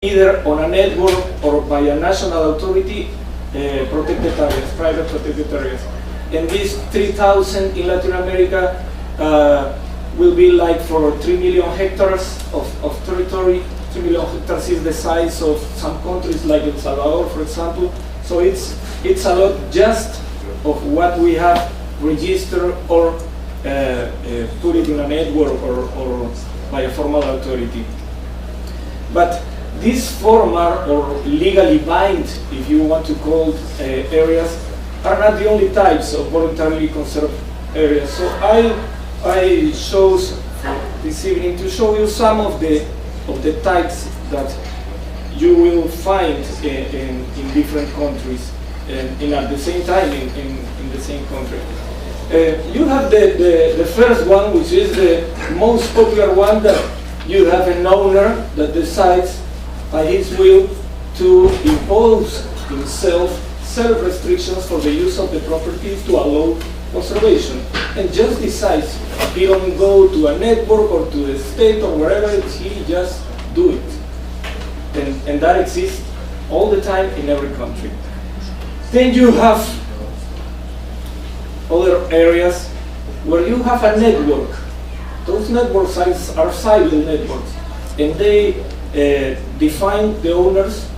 either on a network or by a national authority, protected areas, private protected areas. And these 3,000 in Latin America will be like for 3 million hectares of territory. 3 million hectares is the size of some countries like El Salvador, for example. So it's a lot just of what we have registered or put it in a network or by a formal authority. But these formal or legally bind, if you want to call areas, are not the only types of voluntarily conserved areas. So I chose this evening to show you some of the types that you will find in different countries and at the same time in the same country. You have the first one, which is the most popular one, that you have an owner that decides by his will to impose himself self-restrictions for the use of the properties to allow conservation, and just decides. He don't go to a network or to the state or wherever it is, he just do it. And that exists all the time in every country. Then you have other areas where you have a network. Those networks are civil networks, and they define the owners,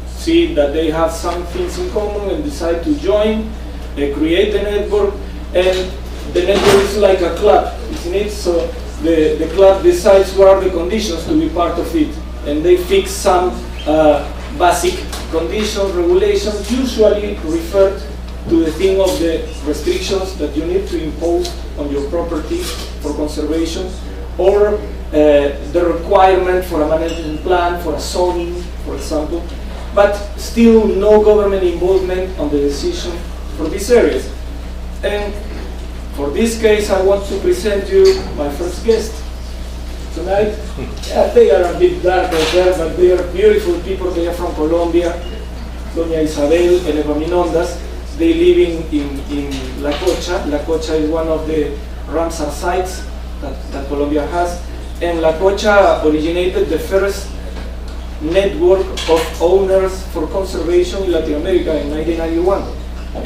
see that they have some things in common and decide to join, they create the network, and the network is like a club, isn't it? So the club decides what are the conditions to be part of it, and they fix some basic conditions, regulations, usually referred to the thing of the restrictions that you need to impose on your property for conservation, or the requirement for a management plan, for a zoning, for example, but still no government involvement on the decision for these areas. And for this case, I want to present you my first guest tonight. Yeah, they are a bit dark out there, but they are beautiful people. They are from Colombia, Doña Isabel and Epaminondas. They live in La Cocha. La Cocha is one of the Ramsar sites that Colombia has. And La Cocha originated the first network of owners for conservation in Latin America in 1991.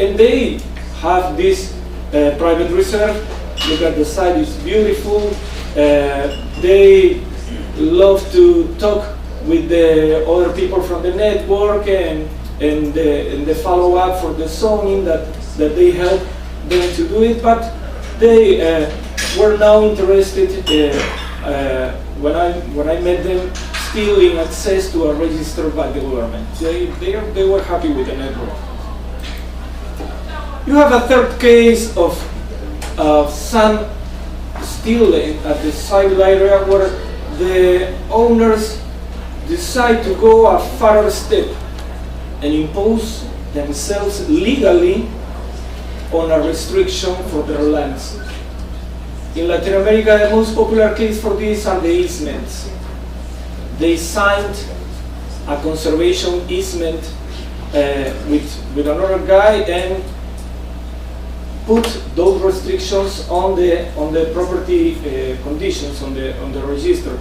And they have this private reserve. Look at the site, it's beautiful. They love to talk with the other people from the network and the follow-up for the zoning that they help them to do it. But they were now interested, when I met them, still in access to a register by the government. They were happy with the network. You have a third case of some still at the civil area where the owners decide to go a further step and impose themselves legally on a restriction for their lands. In Latin America, the most popular case for this are the easements. They signed a conservation easement with another guy and put those restrictions on the property conditions on the register.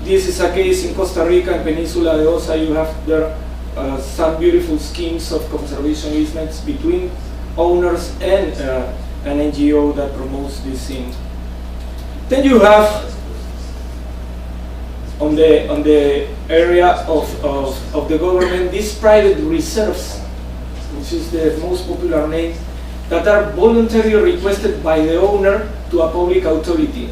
This is a case in Costa Rica and Peninsula de Osa. You have there some beautiful schemes of conservation easements between owners and an NGO that promotes this thing. Then you have on the area of the government these private reserves, which is the most popular name, that are voluntarily requested by the owner to a public authority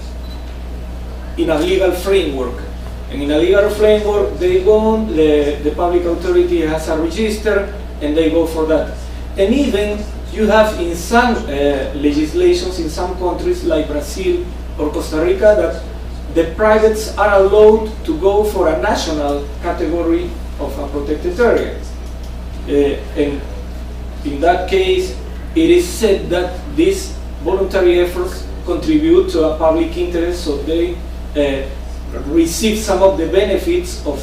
in a legal framework. And in a legal framework, they go, the public authority has a register, and they go for that. And even you have in some legislations in some countries like Brazil or Costa Rica that the privates are allowed to go for a national category of a protected area. And in that case, it is said that these voluntary efforts contribute to a public interest, so they receive some of the benefits of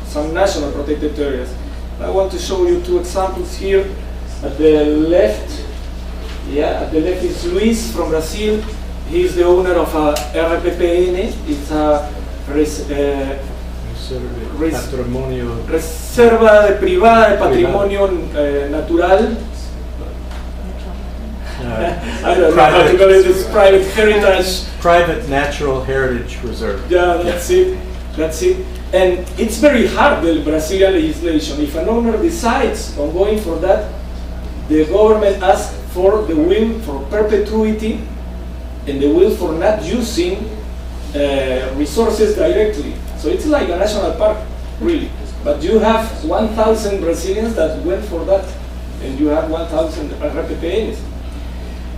some national protected areas. I want to show you two examples here. At the left, is Luis from Brazil. He is the owner of a RPPN. It's a Reserva privada de patrimonio natural. I don't know how to call it. It's private heritage. Private natural heritage reserve. Yeah, that's it. That's it. And it's very hard, the Brazilian legislation. If an owner decides on going for that, the government asks for the will for perpetuity and the will for not using resources directly. So it's like a national park, really. But you have 1,000 Brazilians that went for that, and you have 1,000 RPPNs.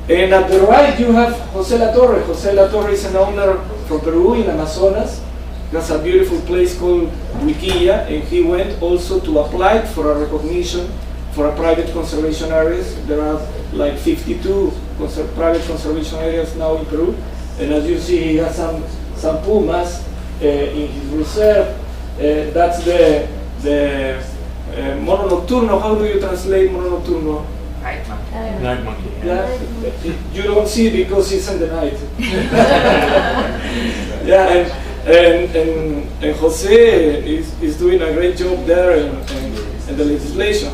And at the right, you have José La Torre. José La Torre is an owner from Peru in Amazonas. He has a beautiful place called Huiquilla, and he went also to apply for a recognition for a private conservation areas. There are like 52 private conservation areas now in Peru. And as you see, he has some pumas in his reserve. That's the mono nocturno. How do you translate mono nocturno? Night monkey. Yeah, you don't see it because it's in the night. Yeah, and Jose is doing a great job there and the legislation.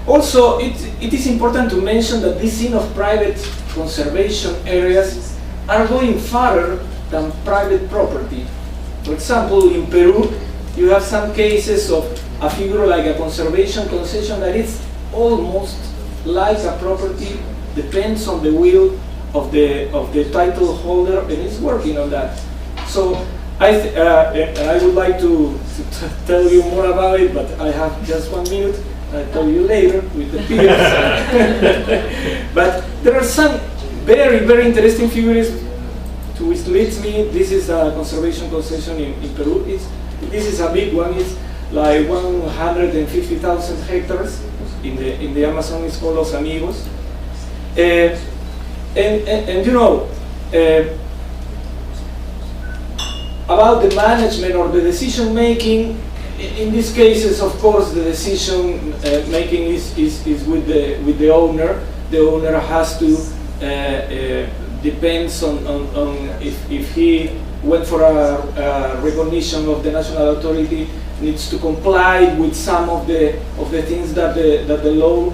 Also, it is important to mention that this scene of private conservation areas are going farther than private property. For example, in Peru, you have some cases of a figure like a conservation concession that is almost like a property, depends on the will of the title holder, and is working on that. So I would like to tell you more about it, but I have just 1 minute. I'll tell you later with the peers. But there are some very, very interesting figures to which leads me. This is a conservation concession in Peru. This is a big one. It's like 150,000 hectares in the Amazon. It's called Los Amigos. And you know, about the management or the decision making, in these cases, of course, the decision making is with the owner. The owner has to depends on if he went for a recognition of the national authority, needs to comply with some of the things that the law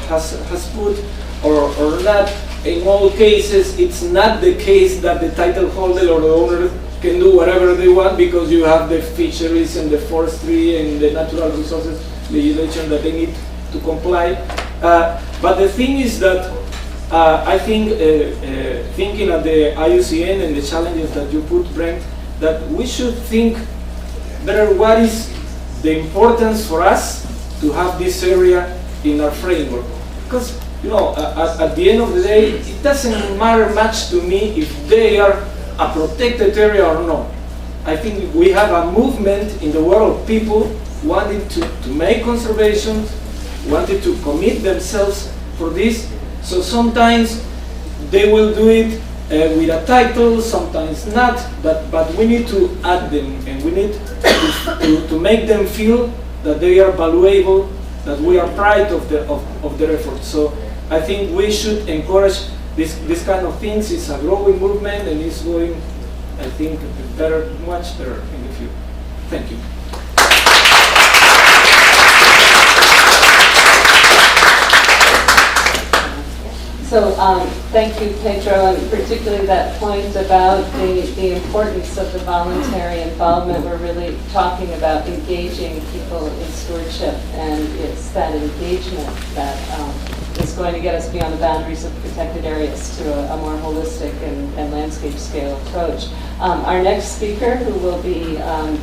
has put or not. In all cases, it's not the case that the title holder or the owner can do whatever they want, because you have the fisheries and the forestry and the natural resources legislation that they need to comply. But the thing is that I think thinking at the IUCN and the challenges that you put, Brent, that we should think better what is the importance for us to have this area in our framework. Because, you know, at the end of the day, it doesn't matter much to me if they are a protected area or not. I think we have a movement in the world of people wanting to make conservation, wanting to commit themselves for this. So sometimes they will do it with a title, sometimes not, but we need to add them, and we need to make them feel that they are valuable, that we are proud of their effort. So I think we should encourage this kind of things. It's a growing movement, and it's going, I think, better, much better in the future. Thank you. So thank you, Pedro, and particularly that point about the importance of the voluntary involvement. We're really talking about engaging people in stewardship, and it's that engagement that is going to get us beyond the boundaries of protected areas to a more holistic and landscape scale approach. Our next speaker, who will be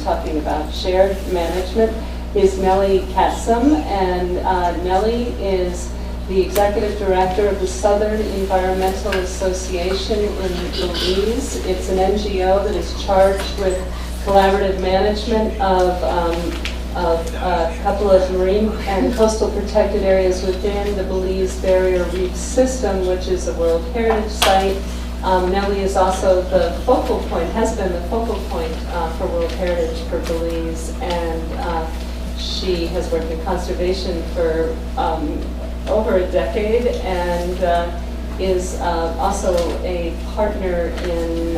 talking about shared management, is Nelly Kassem, and Nelly is the Executive Director of the Southern Environmental Association in Belize. It's an NGO that is charged with collaborative management of a couple of marine and coastal protected areas within the Belize Barrier Reef System, which is a World Heritage Site. Nelly is also the focal point, has been the focal point for World Heritage for Belize, and she has worked in conservation for over a decade, and is also a partner in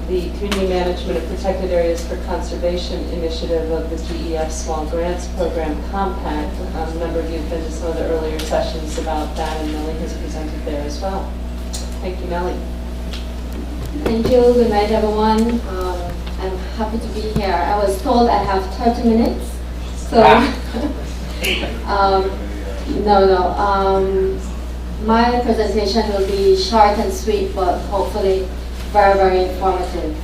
the Community Management of Protected Areas for Conservation initiative of the GEF Small Grants Program Compact. A number of you have been to some of the earlier sessions about that, and Melly has presented there as well. Thank you, Melly. Thank you. Good night, everyone. I'm happy to be here. I was told I have 30 minutes, so my presentation will be short and sweet, but hopefully very, very informative.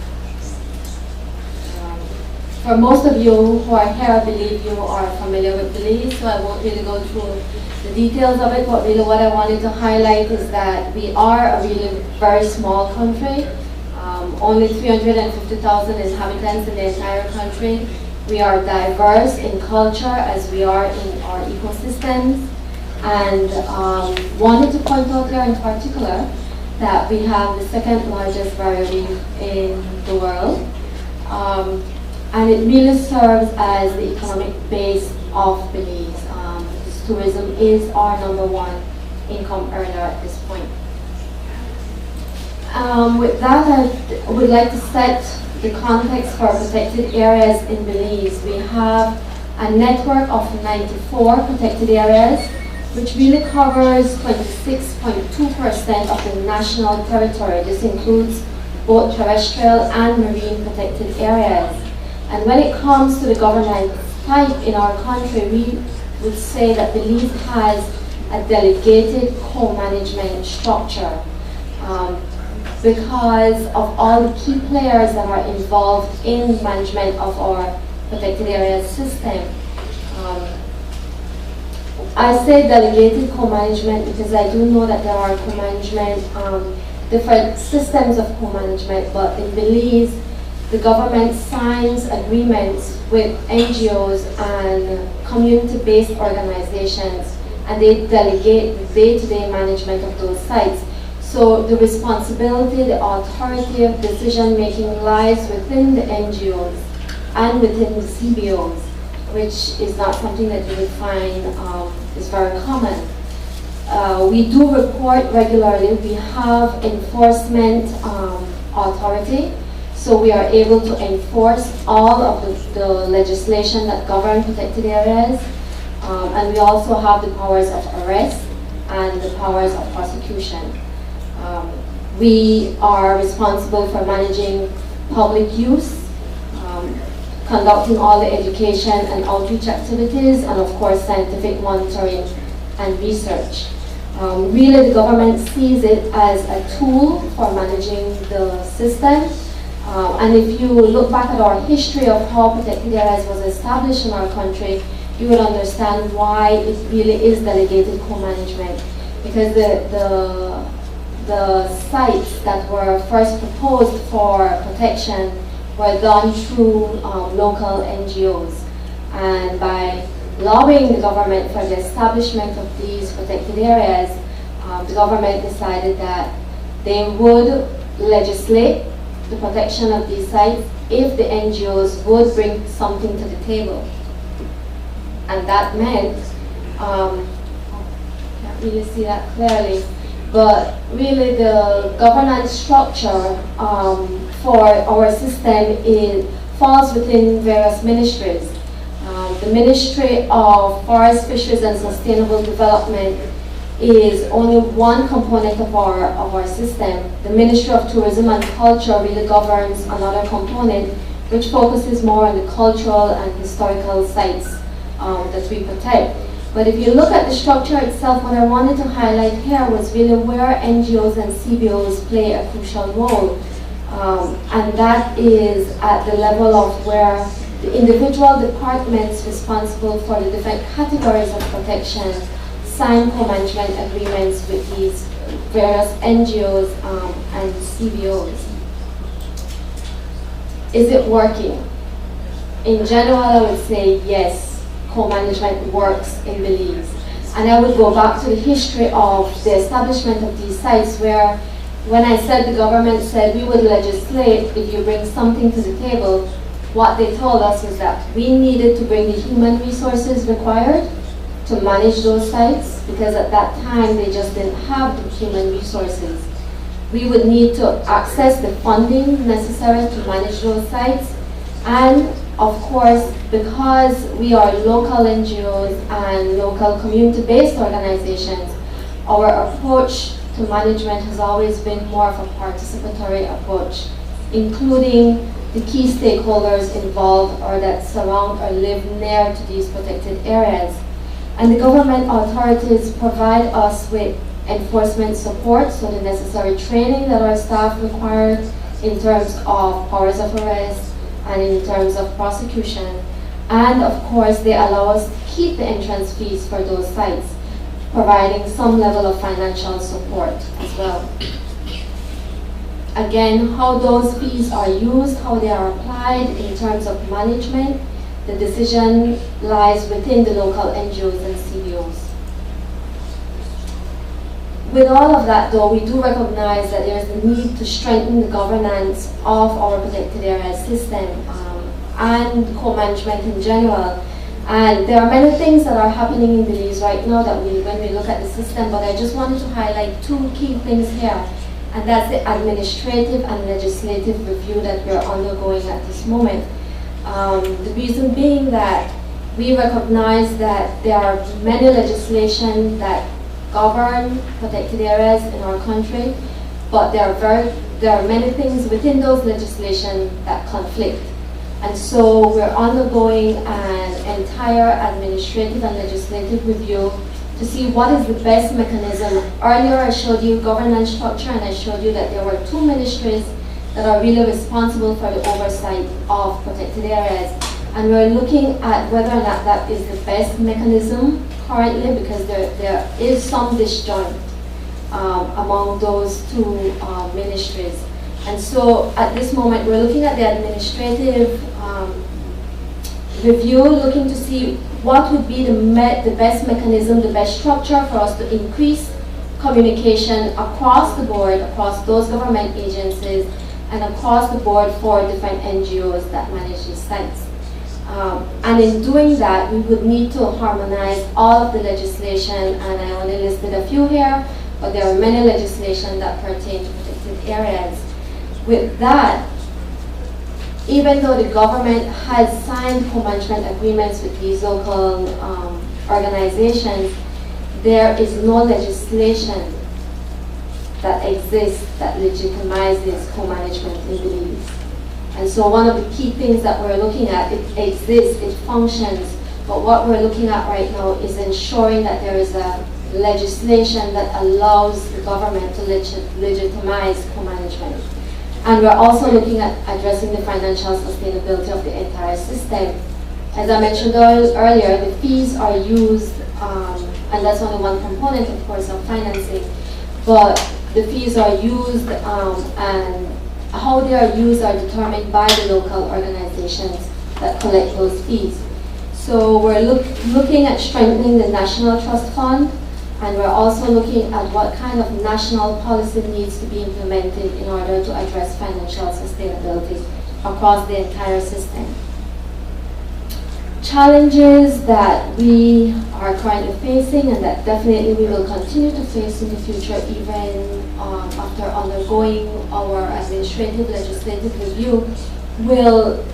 For most of you who are here, I believe you are familiar with Belize, so I won't really go through the details of it, but really what I wanted to highlight is that we are a really very small country, only 350,000 inhabitants in the entire country. We are diverse in culture as we are in our ecosystems, and wanted to point out here in particular that we have the second largest barrier reef in the world. And it really serves as the economic base of Belize. Tourism is our #1 income earner at this point. With that, I would like to set the context for protected areas in Belize. We have a network of 94 protected areas, which really covers 26.2% of the national territory. This includes both terrestrial and marine protected areas. And when it comes to the governance type in our country, we would say that Belize has a delegated co-management structure because of all the key players that are involved in management of our protected areas system. I say delegated co-management because I do know that there are co-management, different systems of co-management, but in Belize, the government signs agreements with NGOs and community-based organizations, and they delegate the day-to-day management of those sites. So the responsibility, the authority of decision-making lies within the NGOs and within the CBOs, which is not something that you would find is very common. We do report regularly. We have enforcement authority, so we are able to enforce all of the legislation that govern protected areas, and we also have the powers of arrest and the powers of prosecution. We are responsible for managing public use, conducting all the education and outreach activities, and of course scientific monitoring and research. Really the government sees it as a tool for managing the system. And if you look back at our history of how protected areas was established in our country, you would understand why it really is delegated co-management. Because the sites that were first proposed for protection were done through local NGOs. And by lobbying the government for the establishment of these protected areas, the government decided that they would legislate the protection of these sites if the NGOs would bring something to the table. And that meant, can't really see that clearly, but really the governance structure for our system falls within various ministries. The Ministry of Forest, Fisheries and Sustainable Development is only one component of our system. The Ministry of Tourism and Culture really governs another component, which focuses more on the cultural and historical sites that we protect. But if you look at the structure itself, what I wanted to highlight here was really where NGOs and CBOs play a crucial role. And that is at the level of where the individual departments responsible for the different categories of protection sign co-management agreements with these various NGOs and CBOs. Is it working? In general, I would say yes, co-management works in Belize. And I would go back to the history of the establishment of these sites where, when I said the government said we would legislate if you bring something to the table, what they told us was that we needed to bring the human resources required to manage those sites, because at that time they just didn't have the human resources. we would need to access the funding necessary to manage those sites. And of course, because we are local NGOs and local community-based organizations, our approach to management has always been more of a participatory approach, including the key stakeholders involved or that surround or live near to these protected areas. And the government authorities provide us with enforcement support, so the necessary training that our staff require in terms of powers of arrest and in terms of prosecution. And of course, they allow us to keep the entrance fees for those sites, providing some level of financial support as well. Again, how those fees are used, how they are applied in terms of management, the decision lies within the local NGOs and CBOs. With all of that though, we do recognize that there is a need to strengthen the governance of our protected areas system and co-management in general. And there are many things that are happening in Belize right now that when we look at the system, but I just wanted to highlight two key things here. And that's the administrative and legislative review that we're undergoing at this moment. The reason being that we recognize that there are many legislation that govern protected areas in our country, but there are many things within those legislation that conflict. And so we're undergoing an entire administrative and legislative review to see what is the best mechanism. Earlier I showed you governance structure, and I showed you that there were two ministries that are really responsible for the oversight of protected areas. And we're looking at whether or not that is the best mechanism currently, because there is some disjoint among those two ministries. And so at this moment, we're looking at the administrative review, looking to see what would be the best mechanism, the best structure for us to increase communication across the board, across those government agencies, and across the board for different NGOs that manage these sites. And in doing that, we would need to harmonize all of the legislation, and I only listed a few here, but there are many legislation that pertain to protected areas. With that, even though the government has signed co-management agreements with these local organizations, there is no legislation that exists that legitimizes co-management in Belize. And so one of the key things that we're looking at, it exists, it functions, but what we're looking at right now is ensuring that there is a legislation that allows the government to legitimize co-management. And we're also looking at addressing the financial sustainability of the entire system. As I mentioned earlier, the fees are used, and that's only one component, of course, of financing, but the fees are used and how they are used are determined by the local organizations that collect those fees. So we're looking at strengthening the National Trust Fund, and we're also looking at what kind of national policy needs to be implemented in order to address financial sustainability across the entire system. Challenges that we are currently facing and that definitely we will continue to face in the future, even after undergoing our administrative legislative review, will,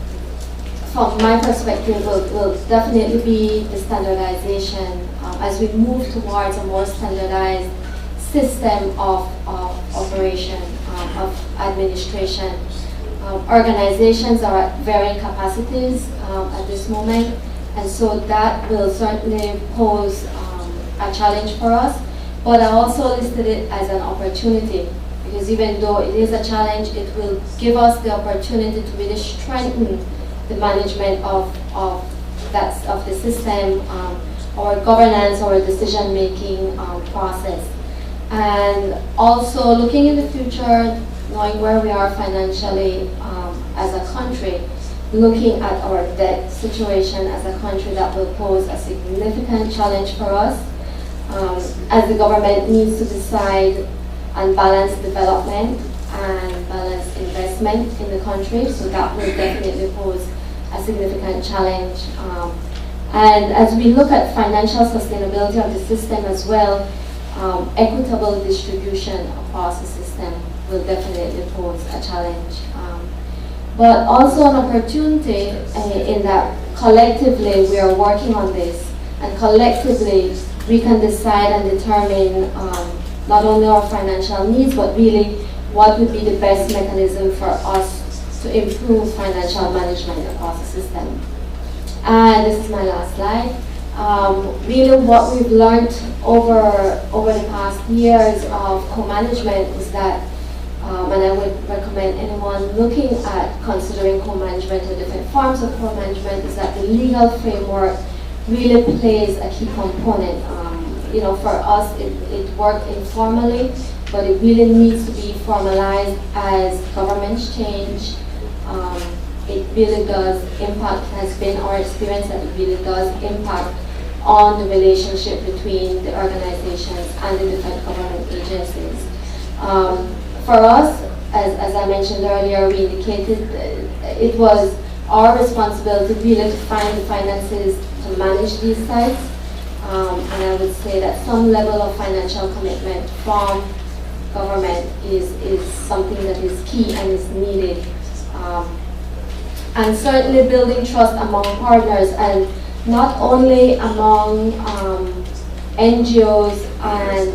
from my perspective, will definitely be the standardization as we move towards a more standardized system of operation, of administration. Organizations are at varying capacities at this moment, and so that will certainly pose a challenge for us. But I also listed it as an opportunity, because even though it is a challenge, it will give us the opportunity to really strengthen the management of the system, our governance, our decision-making process. And also looking in the future, knowing where we are financially as a country, looking at our debt situation as a country, that will pose a significant challenge for us as the government needs to decide and balance development and balance investment in the country. So that will definitely pose a significant challenge. And as we look at financial sustainability of the system as well, equitable distribution across the system will definitely pose a challenge. But also an opportunity in that collectively we are working on this, and collectively we can decide and determine not only our financial needs, but really what would be the best mechanism for us to improve financial management across the system. And this is my last slide. Really what we've learned over the past years of co-management is that, and I would recommend anyone looking at considering co-management or different forms of co-management, is that the legal framework really plays a key component. You know, for us, it worked informally, but it really needs to be formalized as governments change. It really does impact, has been our experience that it really does impact on the relationship between the organizations and the different government agencies. For us, as I mentioned earlier, we indicated it was our responsibility really to find the finances to manage these sites. And I would say that some level of financial commitment from government is something that is key and is needed. And certainly building trust among partners, and not only among NGOs and